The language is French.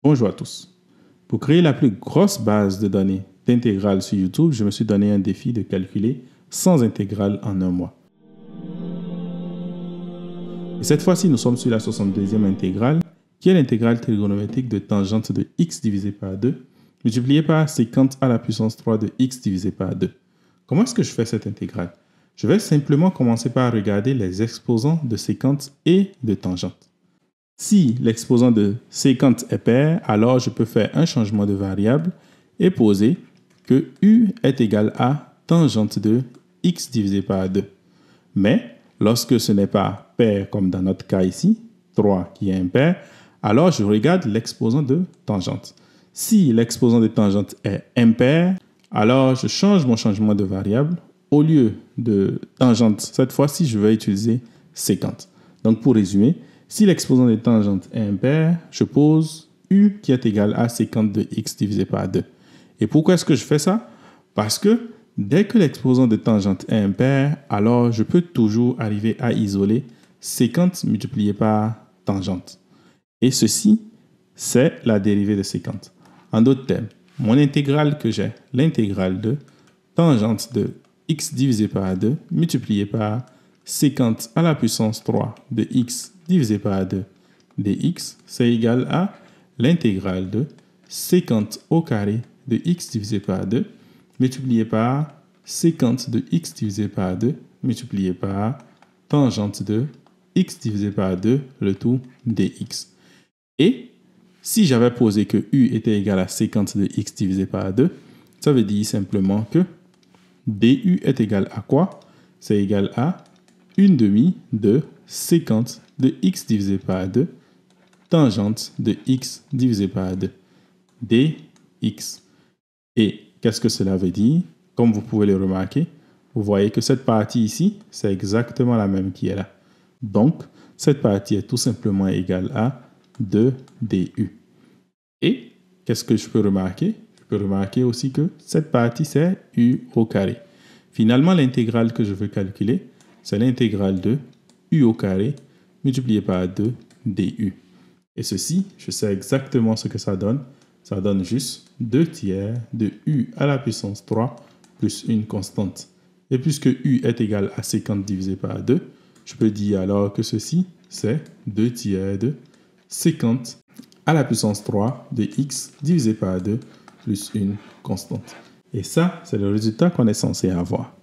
Bonjour à tous. Pour créer la plus grosse base de données d'intégrales sur YouTube, je me suis donné un défi de calculer 100 intégrales en un mois. Et cette fois-ci, nous sommes sur la 62e intégrale, qui est l'intégrale trigonométrique de tangente de x divisé par 2, multiplié par sécante à la puissance 3 de x divisé par 2. Comment est-ce que je fais cette intégrale? Je vais simplement commencer par regarder les exposants de sécante et de tangente. Si l'exposant de sécante est pair, alors je peux faire un changement de variable et poser que u est égal à tangente de x divisé par 2. Mais lorsque ce n'est pas pair comme dans notre cas ici, 3 qui est impair, alors je regarde l'exposant de tangente. Si l'exposant de tangente est impair, alors je change mon changement de variable. Au lieu de tangente, cette fois-ci, je vais utiliser sécante. Donc pour résumer, si l'exposant de tangente est impair, je pose u qui est égal à sécante de x divisé par 2. Et pourquoi est-ce que je fais ça? Parce que dès que l'exposant de tangente est impair, alors je peux toujours arriver à isoler sécante multiplié par tangente. Et ceci, c'est la dérivée de sécante. En d'autres termes, mon intégrale que j'ai, l'intégrale de tangente de x divisé par 2 multiplié par sécante à la puissance 3 de x divisé par 2 dx, c'est égal à l'intégrale de sécante au carré de x divisé par 2 multiplié par sécante de x divisé par 2 multiplié par tangente de x divisé par 2, le tout dx. Et si j'avais posé que u était égal à sécante de x divisé par 2, ça veut dire simplement que du est égal à quoi? C'est égal à 1/2 de sécante de x divisé par 2 tangente de x divisé par 2 dx. Et qu'est-ce que cela veut dire? Comme vous pouvez le remarquer, vous voyez que cette partie ici, c'est exactement la même qui est là. Donc, cette partie est tout simplement égale à 2 du. Et qu'est-ce que je peux remarquer? Je peux remarquer aussi que cette partie, c'est u au carré. Finalement, l'intégrale que je veux calculer, c'est l'intégrale de u au carré multiplié par 2 du. Et ceci, je sais exactement ce que ça donne. Ça donne juste 2 tiers de u à la puissance 3 plus une constante. Et puisque u est égal à sécante divisé par 2, je peux dire alors que ceci, c'est 2 tiers de sécante à la puissance 3 de x divisé par 2 plus une constante. Et ça, c'est le résultat qu'on est censé avoir.